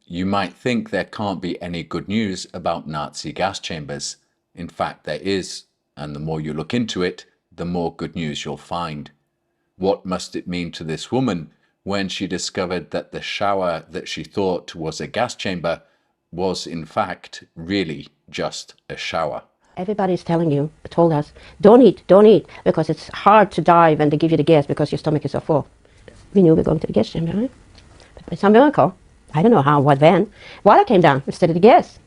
You might think there can't be any good news about Nazi gas chambers. In fact, there is, and the more you look into it, the more good news you'll find. What must it mean to this woman when she discovered that the shower that she thought was a gas chamber was in fact really just a shower? Everybody's told us, don't eat, because it's hard to die when they give you the gas because your stomach is so full. We knew we were going to the gas chamber, right? But by some miracle, I don't know how, what, when, water came down instead of the gas.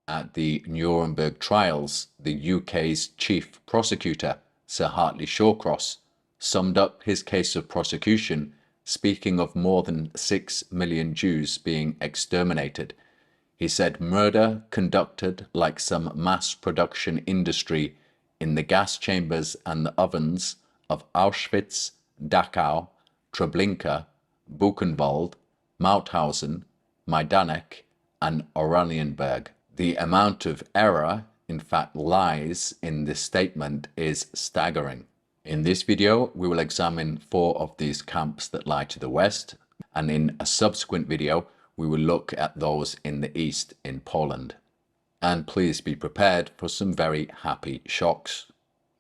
At the Nuremberg trials, the UK's chief prosecutor, Sir Hartley Shawcross, summed up his case of prosecution, speaking of more than 6 million Jews being exterminated. He said murder conducted like some mass production industry in the gas chambers and the ovens of Auschwitz, Dachau, Treblinka, Buchenwald, Mauthausen, Majdanek, and Oranienburg. The amount of error, in fact lies, in this statement is staggering. In this video, we will examine 4 of these camps that lie to the west, and in a subsequent video, we will look at those in the east in Poland. And please be prepared for some very happy shocks.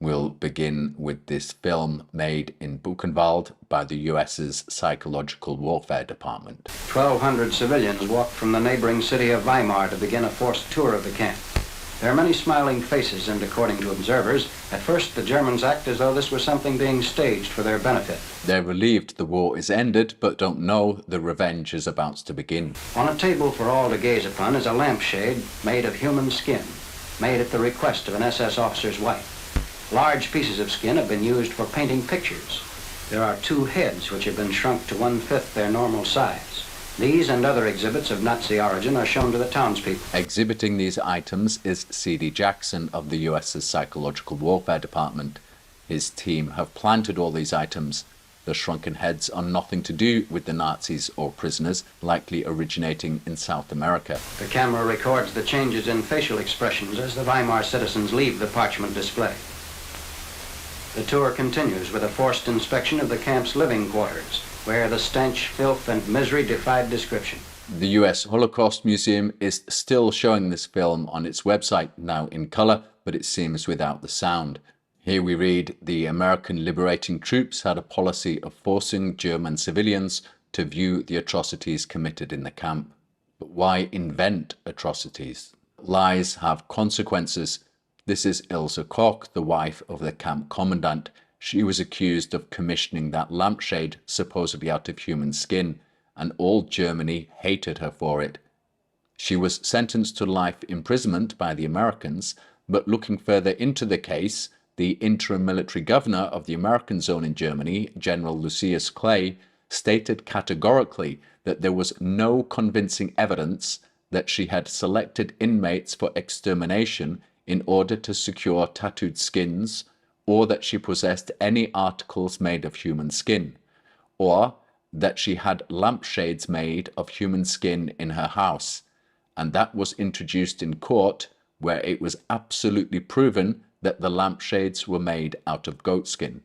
We'll begin with this film made in Buchenwald by the US's Psychological Warfare Department. 1,200 civilians walked from the neighboring city of Weimar to begin a forced tour of the camp. There are many smiling faces, and according to observers, at first the Germans act as though this was something being staged for their benefit. They're relieved the war is ended, but don't know the revenge is about to begin. On a table for all to gaze upon is a lampshade made of human skin, made at the request of an SS officer's wife. Large pieces of skin have been used for painting pictures. There are 2 heads which have been shrunk to 1/5 their normal size. These and other exhibits of Nazi origin are shown to the townspeople. Exhibiting these items is C.D. Jackson of the US's Psychological Warfare Department. His team have planted all these items. The shrunken heads are nothing to do with the Nazis or prisoners, likely originating in South America. The camera records the changes in facial expressions as the Weimar citizens leave the parchment display. The tour continues with a forced inspection of the camp's living quarters, where the stench, filth, and misery defied description. The US Holocaust Museum is still showing this film on its website, now in color, but it seems without the sound. Here we read, the American liberating troops had a policy of forcing German civilians to view the atrocities committed in the camp. But why invent atrocities? Lies have consequences. This is Ilse Koch, the wife of the camp commandant. She was accused of commissioning that lampshade, supposedly out of human skin, and all Germany hated her for it. She was sentenced to life imprisonment by the Americans, but looking further into the case, the interim military governor of the American zone in Germany, General Lucius Clay, stated categorically that there was no convincing evidence that she had selected inmates for extermination in order to secure tattooed skins, or that she possessed any articles made of human skin, or that she had lampshades made of human skin in her house, and that was introduced in court, where it was absolutely proven that the lampshades were made out of goatskin.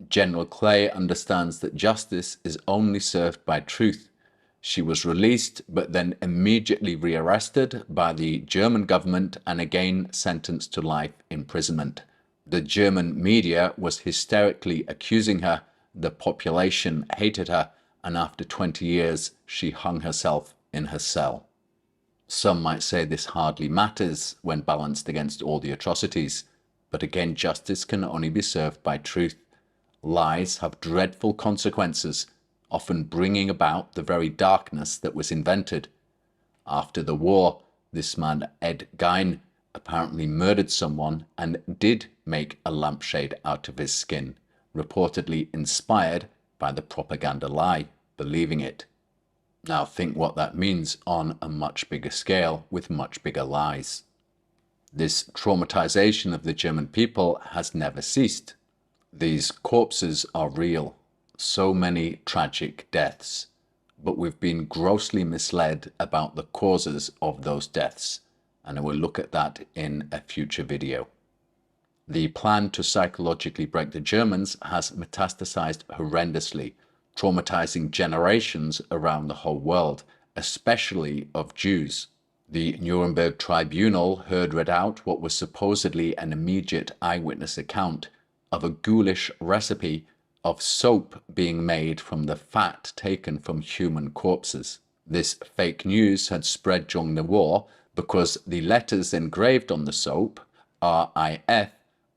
General Clay understands that justice is only served by truth. She was released, but then immediately rearrested by the German government and again sentenced to life imprisonment. The German media was hysterically accusing her, the population hated her, and after 20 years she hung herself in her cell. Some might say this hardly matters when balanced against all the atrocities, but again justice can only be served by truth. Lies have dreadful consequences, often bringing about the very darkness that was invented. After the war, this man Ed Gein apparently murdered someone and did make a lampshade out of his skin, reportedly inspired by the propaganda lie, believing it. Now think what that means on a much bigger scale with much bigger lies. This traumatization of the German people has never ceased. These corpses are real. So many tragic deaths, but we've been grossly misled about the causes of those deaths, and I will look at that in a future video. The plan to psychologically break the Germans has metastasized horrendously, traumatizing generations around the whole world, especially of Jews. The Nuremberg tribunal heard read out what was supposedly an immediate eyewitness account of a ghoulish recipe of soap being made from the fat taken from human corpses. This fake news had spread during the war because the letters engraved on the soap, RIF,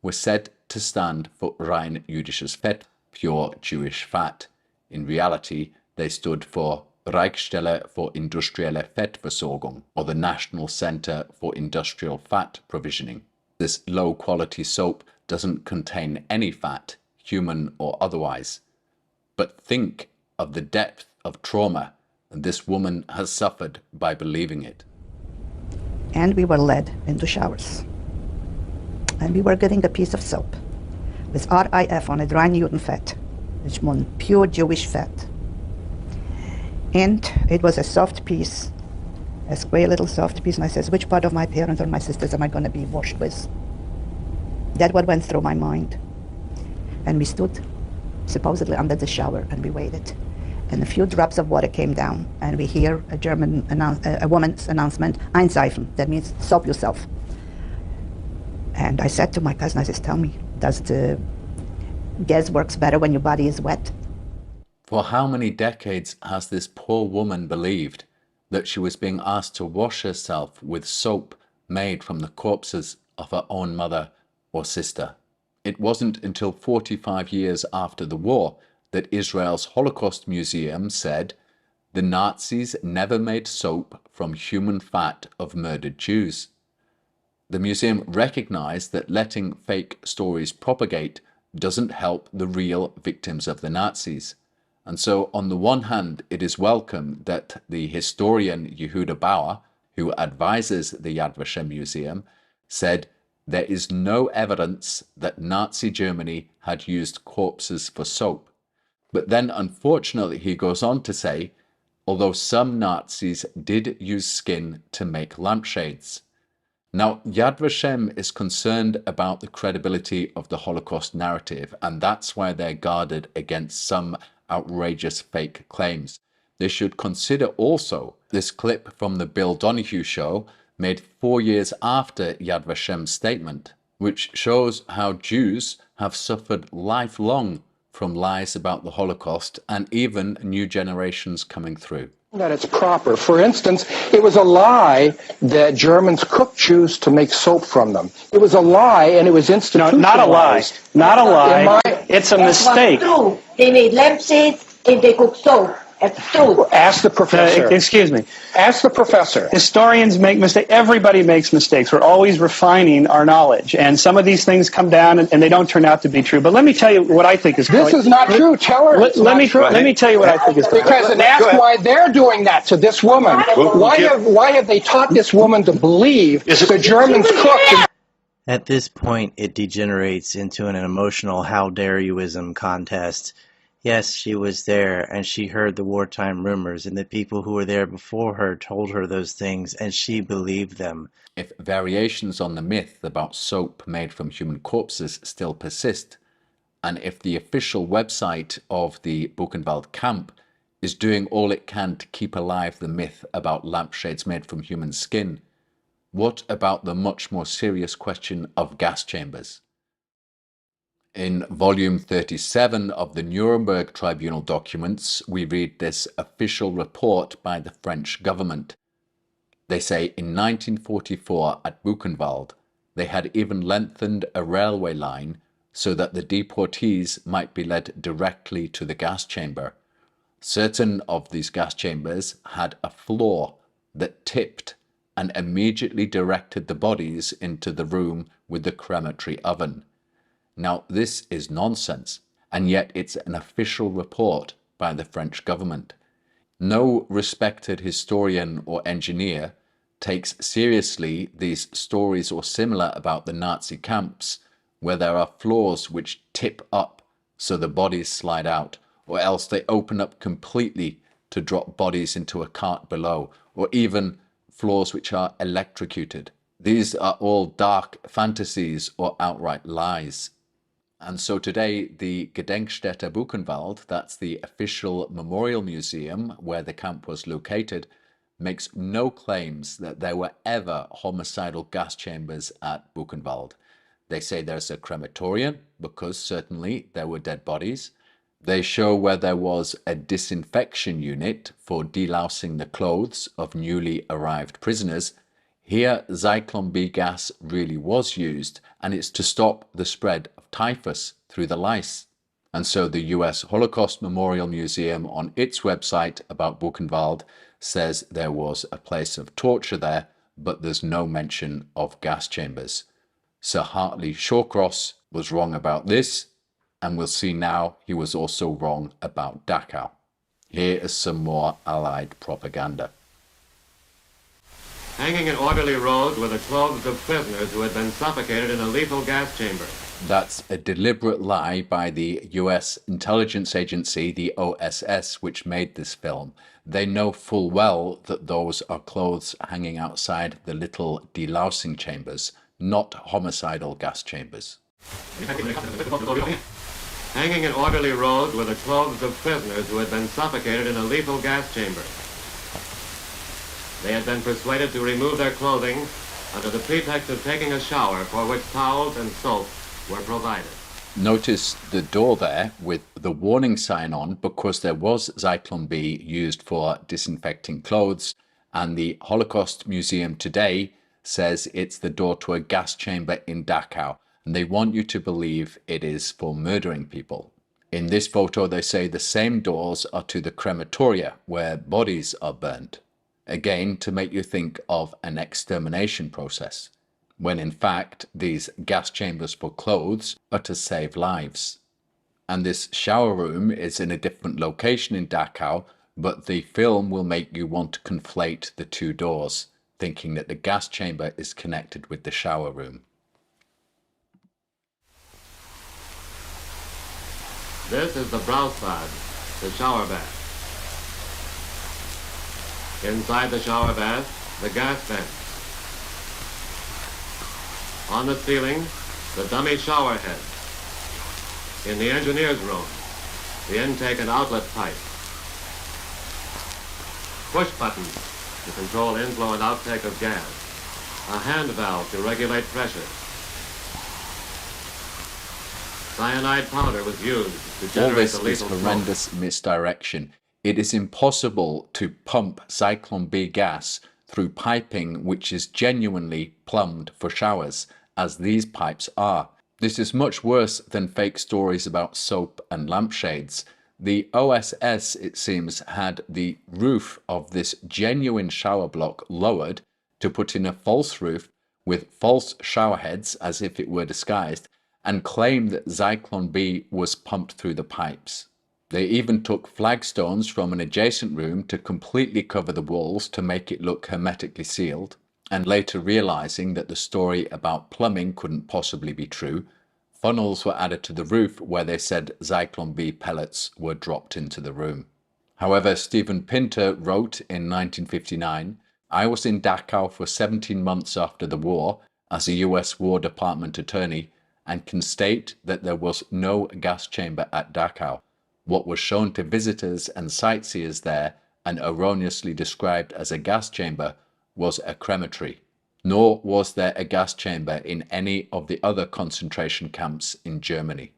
were said to stand for rein jüdisches Fett, pure Jewish fat. In reality, they stood for Reichsstelle für industrielle Fettversorgung, or the National Center for Industrial Fat Provisioning. This low-quality soap doesn't contain any fat, human or otherwise. But think of the depth of trauma this woman has suffered by believing it. And we were led into showers. And we were getting a piece of soap with RIF on it, rein Newton fat, which means pure Jewish fat. And it was a soft piece, a square little soft piece, and I says, which part of my parents or my sisters am I going to be washed with? That's what went through my mind. And we stood supposedly under the shower and we waited. And a few drops of water came down, and we hear a woman's announcement, einseifen, that means soap yourself. And I said to my cousin, I says, tell me, does the gas works better when your body is wet? For how many decades has this poor woman believed that she was being asked to wash herself with soap made from the corpses of her own mother or sister? It wasn't until 45 years after the war that Israel's Holocaust Museum said the Nazis never made soap from human fat of murdered Jews. The museum recognized that letting fake stories propagate doesn't help the real victims of the Nazis. And so, on the one hand, it is welcome that the historian Yehuda Bauer, who advises the Yad Vashem Museum, said there is no evidence that Nazi Germany had used corpses for soap. But then, unfortunately, he goes on to say, although some Nazis did use skin to make lampshades. Now, Yad Vashem is concerned about the credibility of the Holocaust narrative, and that's why they're guarded against some outrageous fake claims. They should consider also this clip from the Bill Donahue show made 4 years after Yad Vashem's statement, which shows how Jews have suffered lifelong from lies about the Holocaust and even new generations coming through. That it's proper. For instance, it was a lie that Germans cooked Jews to make soap from them. It was a lie, and it was institutionalized. No, not a lie. Not a lie. It's a mistake. True. They made lampshades and they cooked soap. That's true. Ask the professor. Excuse me. Ask the professor. Historians make mistakes. Everybody makes mistakes. We're always refining our knowledge. And some of these things come down and they don't turn out to be true. But let me tell you what I think is This is not true. Tell her it's not true. Let me tell you what I think is true. Because and ask why they're doing that to this woman. Why have they taught this woman to believe the Germans cooked? At this point, it degenerates into an emotional how dare youism contest. Yes, she was there, and she heard the wartime rumors, and the people who were there before her told her those things, and she believed them. If variations on the myth about soap made from human corpses still persist, and if the official website of the Buchenwald camp is doing all it can to keep alive the myth about lampshades made from human skin, what about the much more serious question of gas chambers? In volume 37 of the Nuremberg Tribunal documents, we read this official report by the French government. They say in 1944 at Buchenwald, they had even lengthened a railway line so that the deportees might be led directly to the gas chamber. Certain of these gas chambers had a floor that tipped and immediately directed the bodies into the room with the crematory oven. Now, this is nonsense, and yet it's an official report by the French government. No respected historian or engineer takes seriously these stories or similar about the Nazi camps, where there are floors which tip up so the bodies slide out, or else they open up completely to drop bodies into a cart below, or even floors which are electrocuted. These are all dark fantasies or outright lies. And so today, the Gedenkstätte Buchenwald, that's the official memorial museum where the camp was located, makes no claims that there were ever homicidal gas chambers at Buchenwald. They say there's a crematorium, because certainly there were dead bodies. They show where there was a disinfection unit for delousing the clothes of newly arrived prisoners. Here, Zyklon B gas really was used, and it's to stop the spread of typhus through the lice. And so the US Holocaust Memorial Museum on its website about Buchenwald says there was a place of torture there, but there's no mention of gas chambers. Sir Hartley Shawcross was wrong about this, and we'll see now he was also wrong about Dachau. Here is some more Allied propaganda. Hanging in orderly rows were the clothes of prisoners who had been suffocated in a lethal gas chamber. That's a deliberate lie by the US intelligence agency, the OSS, which made this film. They know full well that those are clothes hanging outside the little delousing chambers, not homicidal gas chambers. Hanging in orderly rows were the clothes of prisoners who had been suffocated in a lethal gas chamber. They had been persuaded to remove their clothing under the pretext of taking a shower, for which towels and soap were provided. Notice the door there with the warning sign on, because there was Zyklon B used for disinfecting clothes, and the Holocaust Museum today says it's the door to a gas chamber in Dachau, and they want you to believe it is for murdering people. In this photo, they say the same doors are to the crematoria, where bodies are burnt. Again, to make you think of an extermination process, when in fact these gas chambers for clothes are to save lives. And this shower room is in a different location in Dachau, but the film will make you want to conflate the two doors, thinking that the gas chamber is connected with the shower room. This is the Brausbad, the shower bath. Inside the shower bath, the gas vent. On the ceiling, the dummy shower head. In the engineer's room, the intake and outlet pipe. Push buttons to control inflow and outtake of gas. A hand valve to regulate pressure. Cyanide powder was used to All generate this the is lethal horrendous misdirection. It is impossible to pump Zyklon B gas through piping which is genuinely plumbed for showers, as these pipes are. This is much worse than fake stories about soap and lampshades. The OSS, it seems, had the roof of this genuine shower block lowered to put in a false roof with false shower heads as if it were disguised, and claimed that Zyklon B was pumped through the pipes. They even took flagstones from an adjacent room to completely cover the walls to make it look hermetically sealed, and later realizing that the story about plumbing couldn't possibly be true, funnels were added to the roof where they said Zyklon B pellets were dropped into the room. However, Stephen Pinter wrote in 1959, "I was in Dachau for 17 months after the war as a US War Department attorney and can state that there was no gas chamber at Dachau. What was shown to visitors and sightseers there and erroneously described as a gas chamber was a crematory. Nor was there a gas chamber in any of the other concentration camps in Germany."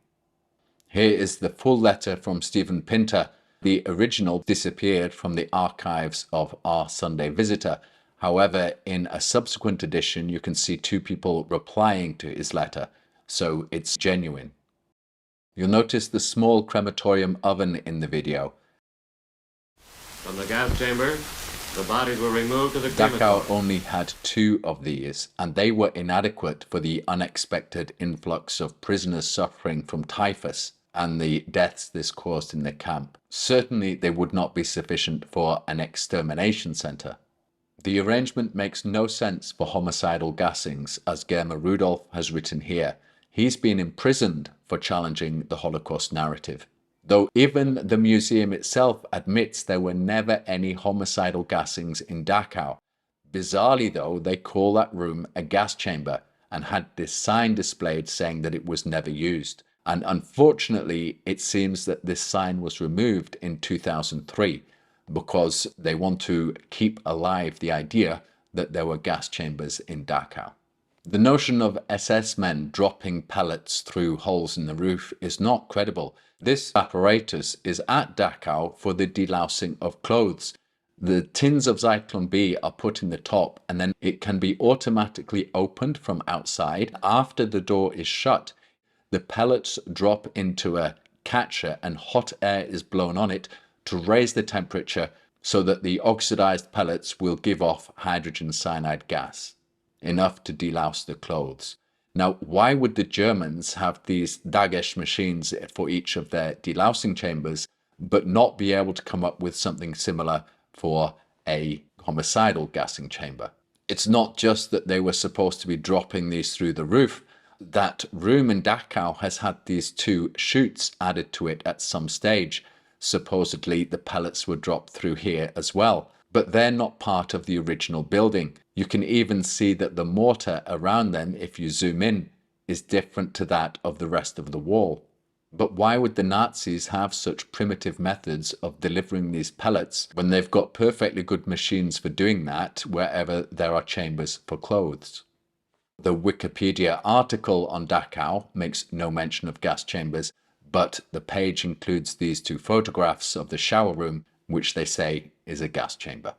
Here is the full letter from Stephen Pinter. The original disappeared from the archives of Our Sunday Visitor. However, in a subsequent edition, you can see two people replying to his letter, so it's genuine. You'll notice the small crematorium oven in the video. From the gas chamber, the bodies were removed to the Dachau crematorium. only had 2 of these, and they were inadequate for the unexpected influx of prisoners suffering from typhus and the deaths this caused in the camp. Certainly they would not be sufficient for an extermination center. The arrangement makes no sense for homicidal gassings, as Germa Rudolph has written here. He's been imprisoned for challenging the Holocaust narrative. Though even the museum itself admits there were never any homicidal gassings in Dachau. Bizarrely though, they call that room a gas chamber and had this sign displayed saying that it was never used. And unfortunately, it seems that this sign was removed in 2003. because they want to keep alive the idea that there were gas chambers in Dachau. The notion of SS men dropping pellets through holes in the roof is not credible. This apparatus is at Dachau for the delousing of clothes. The tins of Zyklon B are put in the top, and then it can be automatically opened from outside. After the door is shut, the pellets drop into a catcher and hot air is blown on it to raise the temperature so that the oxidized pellets will give off hydrogen cyanide gas, enough to delouse the clothes. Now, why would the Germans have these Dagesh machines for each of their delousing chambers, but not be able to come up with something similar for a homicidal gassing chamber? It's not just that they were supposed to be dropping these through the roof. That room in Dachau has had these two chutes added to it at some stage. Supposedly the pellets were dropped through here as well, but they're not part of the original building. You can even see that the mortar around them, if you zoom in, is different to that of the rest of the wall. But why would the Nazis have such primitive methods of delivering these pellets when they've got perfectly good machines for doing that wherever there are chambers for clothes? The Wikipedia article on Dachau makes no mention of gas chambers, but the page includes these two photographs of the shower room, which they say is a gas chamber.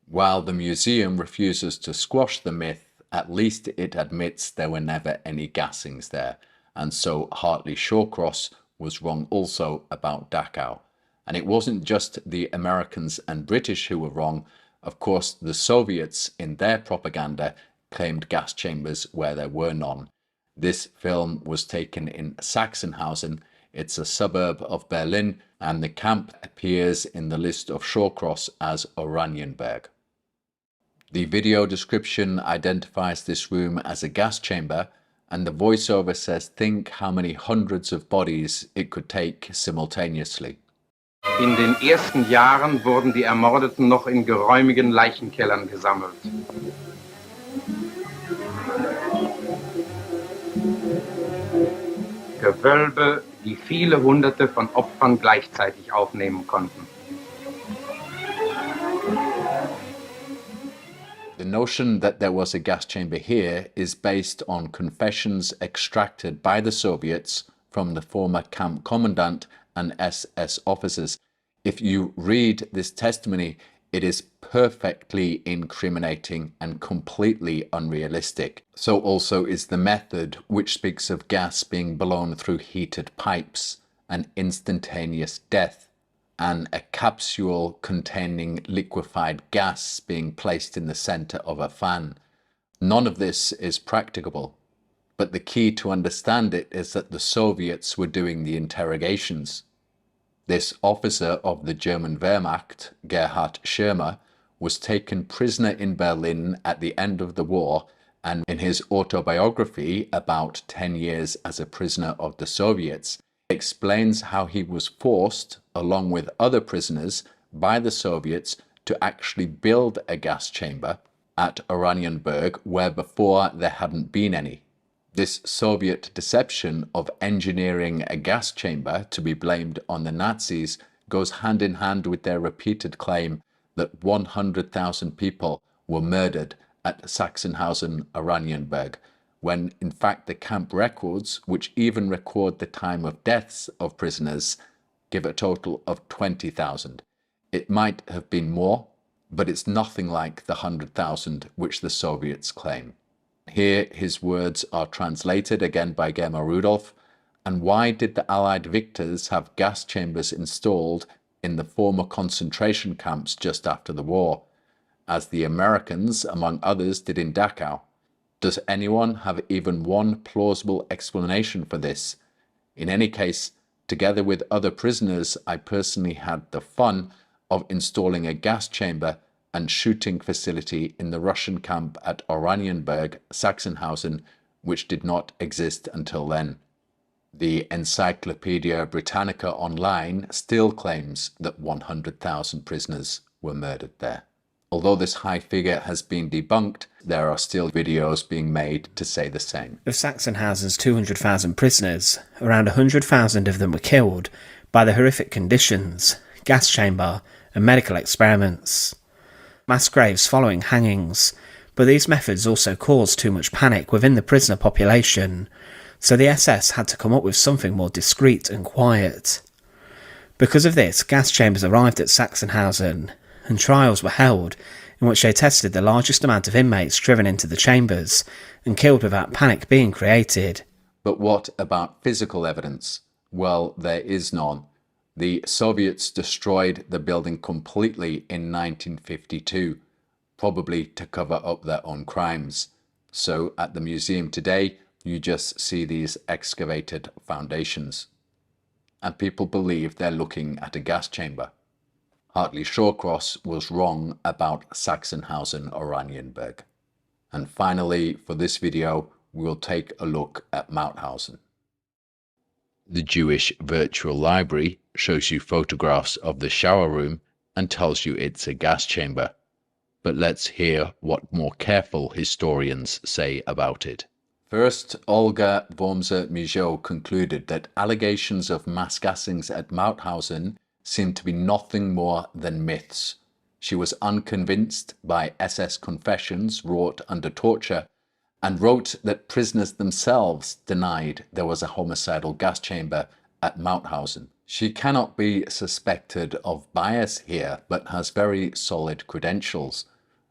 While the museum refuses to squash the myth, at least it admits there were never any gassings there, and so Hartley Shawcross was wrong also about Dachau. And it wasn't just the Americans and British who were wrong. Of course, the Soviets in their propaganda claimed gas chambers where there were none. This film was taken in Sachsenhausen. It's a suburb of Berlin, and the camp appears in the list of Shawcross as Oranienburg. The video description identifies this room as a gas chamber, and the voiceover says, think how many hundreds of bodies it could take simultaneously. In den ersten Jahren wurden die Ermordeten noch in geräumigen Leichenkellern gesammelt. Gewölbe, die viele Hunderte von Opfern gleichzeitig aufnehmen konnten. The notion that there was a gas chamber here is based on confessions extracted by the Soviets from the former camp commandant and SS officers. If you read this testimony, it is perfectly incriminating and completely unrealistic. So also is the method, which speaks of gas being blown through heated pipes, an instantaneous death, and a capsule containing liquefied gas being placed in the center of a fan. None of this is practicable, but the key to understand it is that the Soviets were doing the interrogations. This officer of the German Wehrmacht, Gerhard Schirmer, was taken prisoner in Berlin at the end of the war, and in his autobiography, About 10 Years as a Prisoner of the Soviets, explains how he was forced, along with other prisoners, by the Soviets to actually build a gas chamber at Oranienburg where before there hadn't been any. This Soviet deception of engineering a gas chamber to be blamed on the Nazis goes hand in hand with their repeated claim that 100,000 people were murdered at Sachsenhausen-Oranienburg, when in fact the camp records, which even record the time of deaths of prisoners, give a total of 20,000. It might have been more, but it's nothing like the 100,000 which the Soviets claim. Here his words are translated again by Gemma Rudolph. And why did the Allied victors have gas chambers installed in the former concentration camps just after the war, as the Americans, among others, did in Dachau? Does anyone have even one plausible explanation for this? In any case, together with other prisoners, I personally had the fun of installing a gas chamber and shooting facility in the Russian camp at Oranienburg, Sachsenhausen, which did not exist until then. The Encyclopedia Britannica Online still claims that 100,000 prisoners were murdered there. Although this high figure has been debunked, there are still videos being made to say the same. Of Sachsenhausen's 200,000 prisoners, around 100,000 of them were killed by the horrific conditions, gas chamber, and medical experiments. Mass graves following hangings, but these methods also caused too much panic within the prisoner population, so the SS had to come up with something more discreet and quiet. Because of this, gas chambers arrived at Sachsenhausen, and trials were held in which they tested the largest amount of inmates driven into the chambers and killed without panic being created. But what about physical evidence? Well, there is none. The Soviets destroyed the building completely in 1952, probably to cover up their own crimes. So at the museum today, you just see these excavated foundations. And people believe they're looking at a gas chamber. Hartley Shawcross was wrong about Sachsenhausen Oranienburg. And finally, for this video, we'll take a look at Mauthausen. The Jewish Virtual Library shows you photographs of the shower room and tells you it's a gas chamber. But let's hear what more careful historians say about it. First, Olga Wormser-Michaud concluded that allegations of mass gassings at Mauthausen seemed to be nothing more than myths. She was unconvinced by SS confessions wrought under torture and wrote that prisoners themselves denied there was a homicidal gas chamber at Mauthausen. She cannot be suspected of bias here, but has very solid credentials.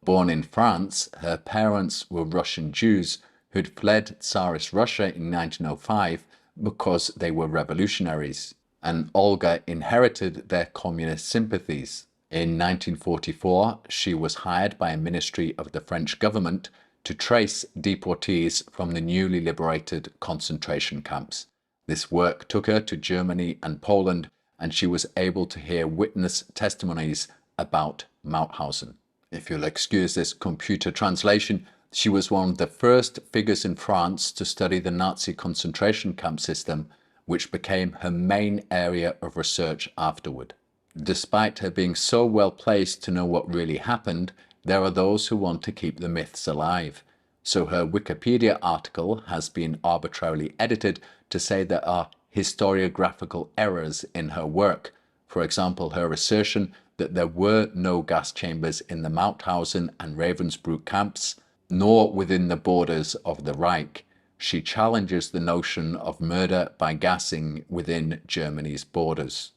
Born in France, her parents were Russian Jews who'd fled Tsarist Russia in 1905 because they were revolutionaries, and Olga inherited their communist sympathies. In 1944, she was hired by a ministry of the French government to trace deportees from the newly liberated concentration camps. This work took her to Germany and Poland, and she was able to hear witness testimonies about Mauthausen. If you'll excuse this computer translation, she was one of the first figures in France to study the Nazi concentration camp system, which became her main area of research afterward. Despite her being so well placed to know what really happened, there are those who want to keep the myths alive. So her Wikipedia article has been arbitrarily edited to say there are historiographical errors in her work. For example, her assertion that there were no gas chambers in the Mauthausen and Ravensbrück camps, nor within the borders of the Reich. She challenges the notion of murder by gassing within Germany's borders.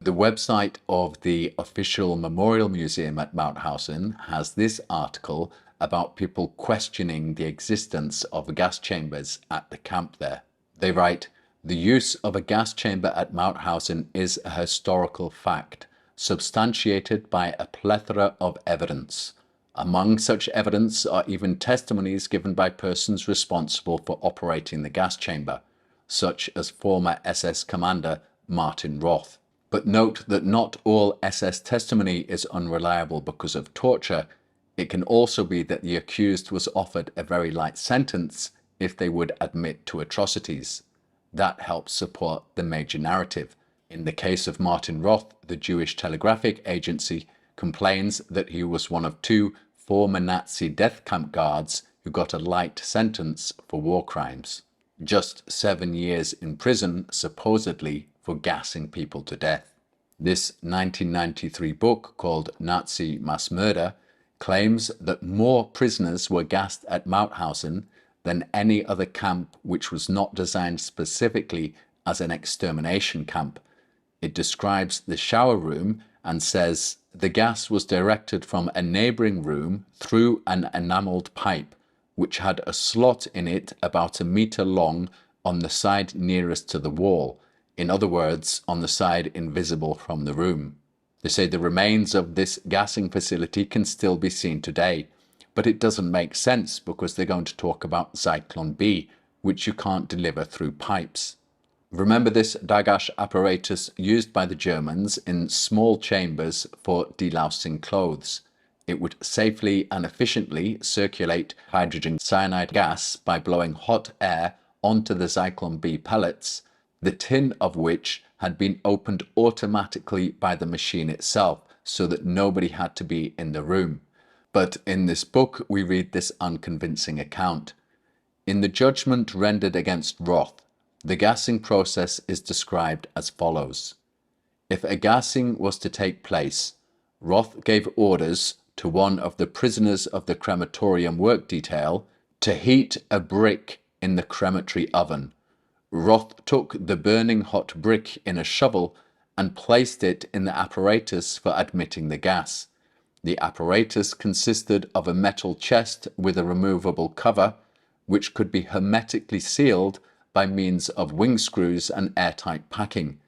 The website of the official Memorial Museum at Mauthausen has this article about people questioning the existence of gas chambers at the camp there. They write, "The use of a gas chamber at Mauthausen is a historical fact, substantiated by a plethora of evidence. Among such evidence are even testimonies given by persons responsible for operating the gas chamber, such as former SS commander Martin Roth. But note that not all SS testimony is unreliable because of torture. It can also be that the accused was offered a very light sentence if they would admit to atrocities. That helps support the major narrative. In the case of Martin Roth, the Jewish Telegraphic Agency complains that he was one of two former Nazi death camp guards who got a light sentence for war crimes. Just 7 years in prison, supposedly, for gassing people to death. This 1993 book called Nazi Mass Murder claims that more prisoners were gassed at Mauthausen than any other camp which was not designed specifically as an extermination camp. It describes the shower room and says the gas was directed from a neighbouring room through an enamelled pipe, which had a slot in it about 1 metre long on the side nearest to the wall, in other words, on the side invisible from the room. They say the remains of this gassing facility can still be seen today, but it doesn't make sense because they're going to talk about Zyklon B, which you can't deliver through pipes. Remember this Dagash apparatus used by the Germans in small chambers for delousing clothes. It would safely and efficiently circulate hydrogen cyanide gas by blowing hot air onto the Zyklon B pellets, the tin of which had been opened automatically by the machine itself so that nobody had to be in the room. But in this book we read this unconvincing account. In the judgment rendered against Roth, the gassing process is described as follows. If a gassing was to take place, Roth gave orders to one of the prisoners of the crematorium work detail to heat a brick in the crematory oven. Roth took the burning hot brick in a shovel and placed it in the apparatus for admitting the gas. The apparatus consisted of a metal chest with a removable cover, which could be hermetically sealed by means of wing screws and airtight packing.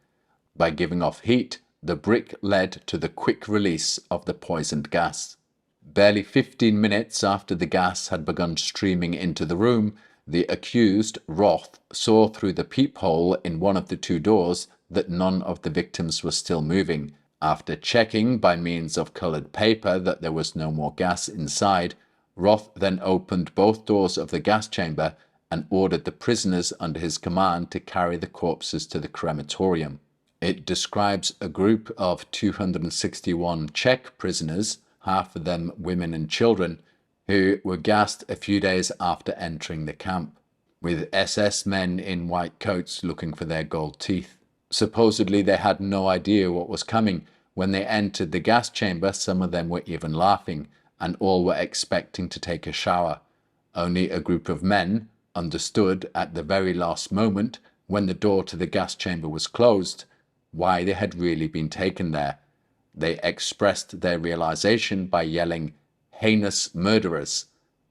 By giving off heat, the brick led to the quick release of the poisoned gas. Barely 15 minutes after the gas had begun streaming into the room, the accused, Roth, saw through the peephole in one of the two doors that none of the victims were still moving. After checking by means of coloured paper that there was no more gas inside, Roth then opened both doors of the gas chamber and ordered the prisoners under his command to carry the corpses to the crematorium. It describes a group of 261 Czech prisoners, half of them women and children, who were gassed a few days after entering the camp, with SS men in white coats looking for their gold teeth. Supposedly they had no idea what was coming. When they entered the gas chamber, some of them were even laughing, and all were expecting to take a shower. Only a group of men understood at the very last moment, when the door to the gas chamber was closed, why they had really been taken there. They expressed their realization by yelling, "Heinous murderers,"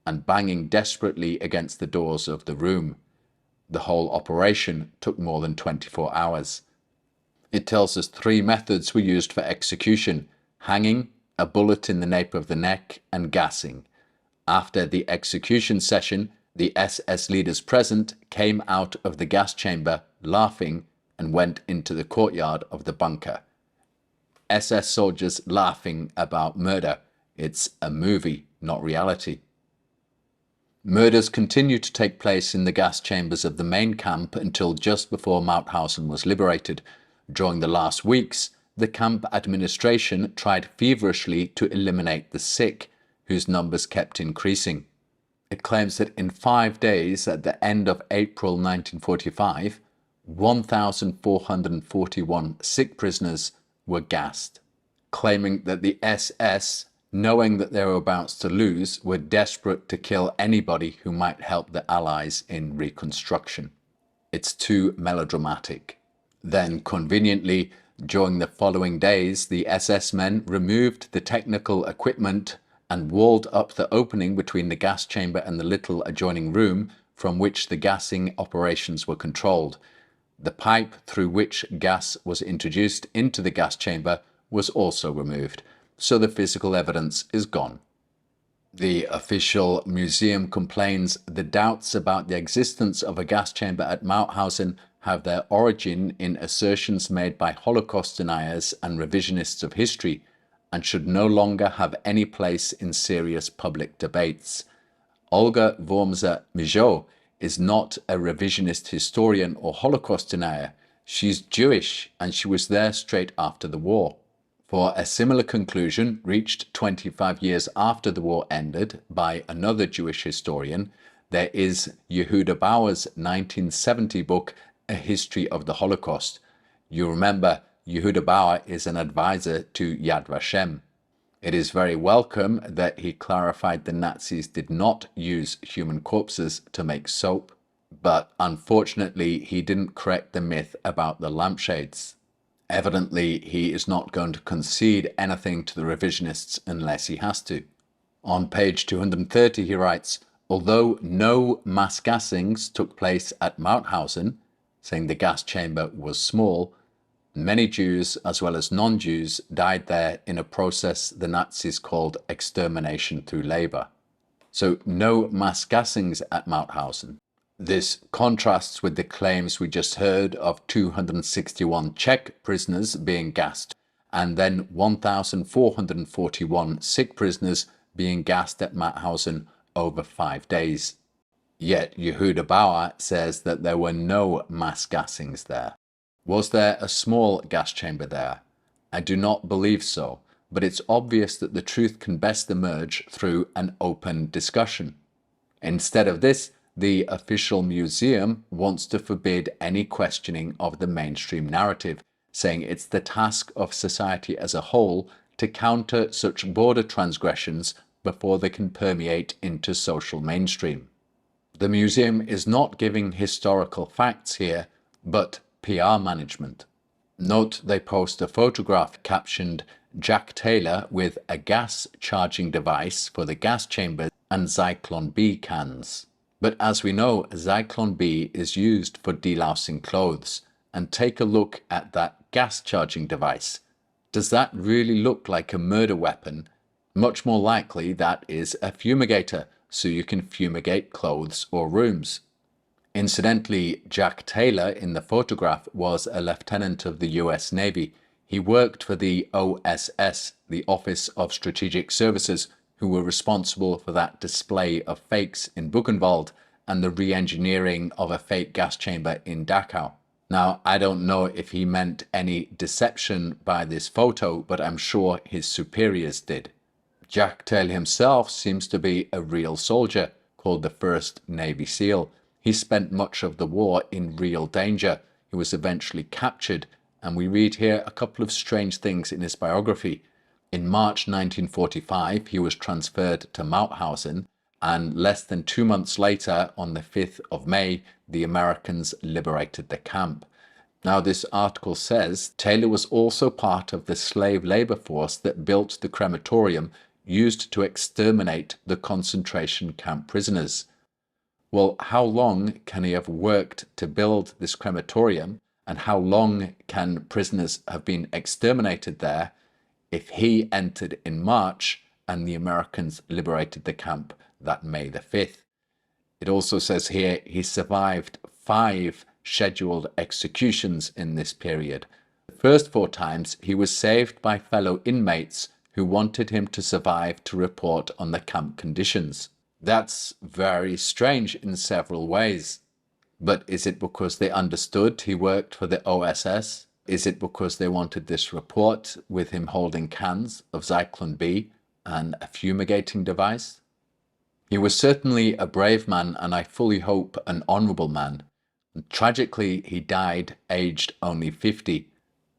and banging desperately against the doors of the room. The whole operation took more than 24 hours. It tells us 3 methods were used for execution: hanging, a bullet in the nape of the neck, and gassing. After the execution session, the SS leaders present came out of the gas chamber laughing and went into the courtyard of the bunker. SS soldiers laughing about murder. It's a movie, not reality. Murders continued to take place in the gas chambers of the main camp until just before Mauthausen was liberated. During the last weeks, the camp administration tried feverishly to eliminate the sick, whose numbers kept increasing. It claims that in 5 days at the end of April 1945, 1,441 sick prisoners were gassed, claiming that the SS, knowing that they were about to lose, were desperate to kill anybody who might help the Allies in reconstruction. It's too melodramatic. Then, conveniently, during the following days, the SS men removed the technical equipment and walled up the opening between the gas chamber and the little adjoining room from which the gassing operations were controlled. The pipe through which gas was introduced into the gas chamber was also removed, so the physical evidence is gone. The official museum complains the doubts about the existence of a gas chamber at Mauthausen have their origin in assertions made by Holocaust deniers and revisionists of history, and should no longer have any place in serious public debates. Olga Wormser-Michaud is not a revisionist historian or Holocaust denier. She's Jewish, and she was there straight after the war. For a similar conclusion, reached 25 years after the war ended by another Jewish historian, there is Yehuda Bauer's 1970 book, A History of the Holocaust. You remember, Yehuda Bauer is an advisor to Yad Vashem. It is very welcome that he clarified the Nazis did not use human corpses to make soap, but unfortunately he didn't correct the myth about the lampshades. Evidently, he is not going to concede anything to the revisionists unless he has to. On page 230 he writes, although no mass gassings took place at Mauthausen, saying the gas chamber was small, many Jews as well as non-Jews died there in a process the Nazis called extermination through labor. So no mass gassings at Mauthausen. This contrasts with the claims we just heard of 261 Czech prisoners being gassed and then 1,441 sick prisoners being gassed at Mauthausen over 5 days. Yet Yehuda Bauer says that there were no mass gassings there. Was there a small gas chamber there? I do not believe so, but it's obvious that the truth can best emerge through an open discussion. Instead of this, the official museum wants to forbid any questioning of the mainstream narrative, saying it's the task of society as a whole to counter such border transgressions before they can permeate into social mainstream. The museum is not giving historical facts here, but PR management. Note they post a photograph captioned "Jack Taylor with a gas charging device for the gas chambers and Zyklon B cans." But as we know, Zyklon B is used for delousing clothes. And take a look at that gas charging device. Does that really look like a murder weapon? Much more likely that is a fumigator, so you can fumigate clothes or rooms. Incidentally, Jack Taylor in the photograph was a lieutenant of the US Navy. He worked for the OSS, the Office of Strategic Services, who were responsible for that display of fakes in Buchenwald and the re-engineering of a fake gas chamber in Dachau. Now, I don't know if he meant any deception by this photo, but I'm sure his superiors did. Jack Taylor himself seems to be a real soldier, called the First Navy SEAL. He spent much of the war in real danger. He was eventually captured, and we read here a couple of strange things in his biography. In March 1945, he was transferred to Mauthausen, and less than 2 months later, on the 5th of May, the Americans liberated the camp. Now, this article says Taylor was also part of the slave labor force that built the crematorium used to exterminate the concentration camp prisoners. Well, how long can he have worked to build this crematorium, and how long can prisoners have been exterminated there if he entered in March and the Americans liberated the camp that May the 5th? It also says here he survived 5 scheduled executions in this period. The first 4 times he was saved by fellow inmates who wanted him to survive to report on the camp conditions. That's very strange in several ways. But is it because they understood he worked for the OSS? Is it because they wanted this report with him holding cans of Zyklon B and a fumigating device? He was certainly a brave man, and I fully hope an honourable man. Tragically, he died aged only 50.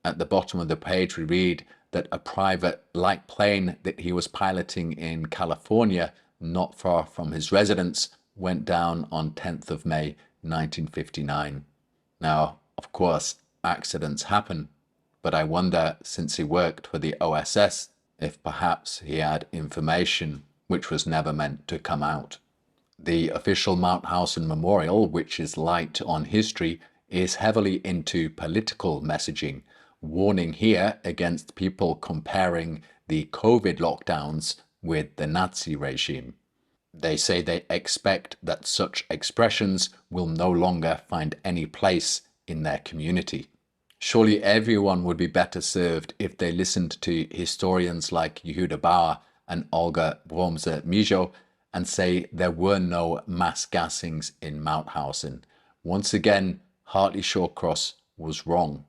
At the bottom of the page we read that a private light plane that he was piloting in California, not far from his residence, went down on 10th of May 1959. Now, of course, accidents happen, but I wonder, since he worked for the OSS, if perhaps he had information which was never meant to come out. The official Mauthausen Memorial, which is light on history, is heavily into political messaging, warning here against people comparing the COVID lockdowns with the Nazi regime. They say they expect that such expressions will no longer find any place in their community. Surely everyone would be better served if they listened to historians like Yehuda Bauer and Olga Bromser-Mijo and say there were no mass gassings in Mauthausen. Once again, Hartley Shawcross was wrong.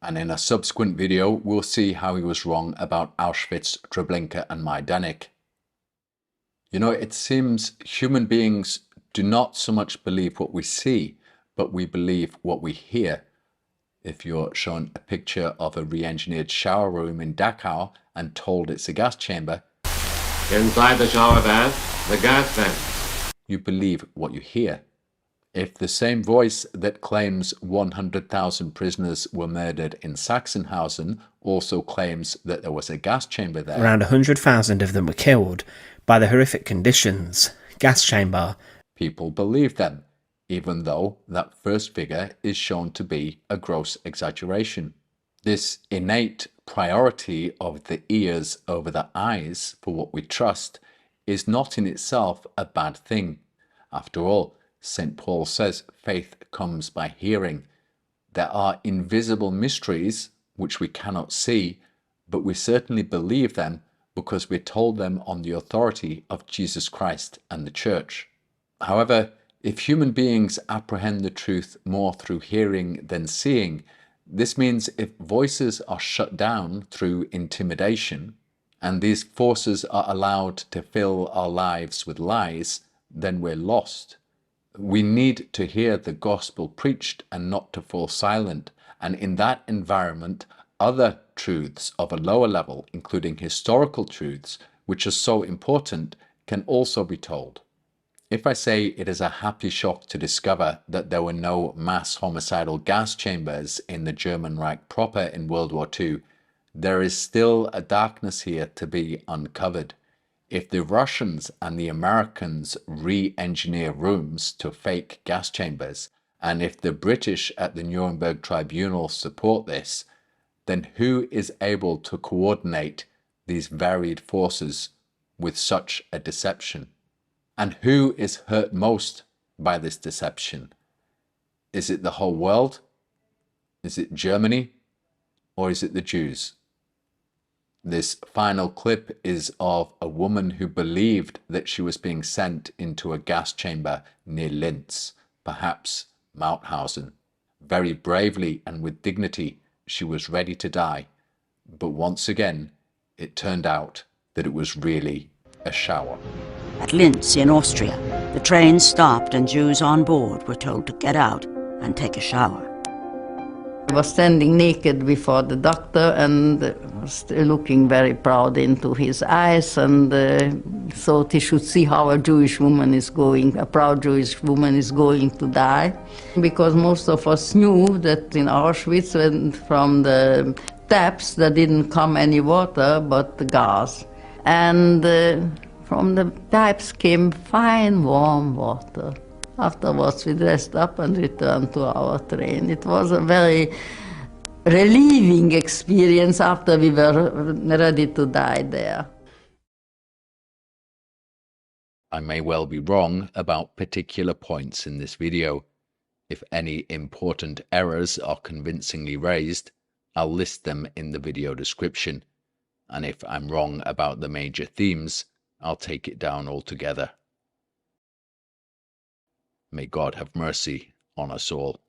And in a subsequent video, we'll see how he was wrong about Auschwitz, Treblinka and Majdanek. You know, it seems human beings do not so much believe what we see, but we believe what we hear. If you're shown a picture of a re-engineered shower room in Dachau and told it's a gas chamber, inside the shower bath, the gas vent, you believe what you hear. If the same voice that claims 100,000 prisoners were murdered in Sachsenhausen also claims that there was a gas chamber there, around 100,000 of them were killed by the horrific conditions, gas chamber, people believe them, even though that first figure is shown to be a gross exaggeration. This innate priority of the ears over the eyes for what we trust is not in itself a bad thing. After all, St. Paul says faith comes by hearing. There are invisible mysteries which we cannot see, but we certainly believe them because we're told them on the authority of Jesus Christ and the Church. However, if human beings apprehend the truth more through hearing than seeing, this means if voices are shut down through intimidation, and these forces are allowed to fill our lives with lies, then we're lost. We need to hear the gospel preached and not to fall silent, and in that environment, other truths of a lower level, including historical truths, which are so important, can also be told. If I say it is a happy shock to discover that there were no mass homicidal gas chambers in the German Reich proper in World War II, there is still a darkness here to be uncovered. If the Russians and the Americans re-engineer rooms to fake gas chambers, and if the British at the Nuremberg Tribunal support this, then who is able to coordinate these varied forces with such a deception? And who is hurt most by this deception? Is it the whole world? Is it Germany? Or is it the Jews? This final clip is of a woman who believed that she was being sent into a gas chamber near Linz, perhaps Mauthausen. Very bravely and with dignity, she was ready to die. But once again, it turned out that it was really a shower. At Linz in Austria, the train stopped and Jews on board were told to get out and take a shower. I was standing naked before the doctor and was looking very proud into his eyes and thought he should see how a Jewish woman is going, a proud Jewish woman is going to die. Because most of us knew that in Auschwitz, and from the taps, there didn't come any water but the gas. And from the pipes came fine, warm water. Afterwards, we dressed up and returned to our train. It was a very relieving experience after we were ready to die there. I may well be wrong about particular points in this video. If any important errors are convincingly raised, I'll list them in the video description. And if I'm wrong about the major themes, I'll take it down altogether. May God have mercy on us all.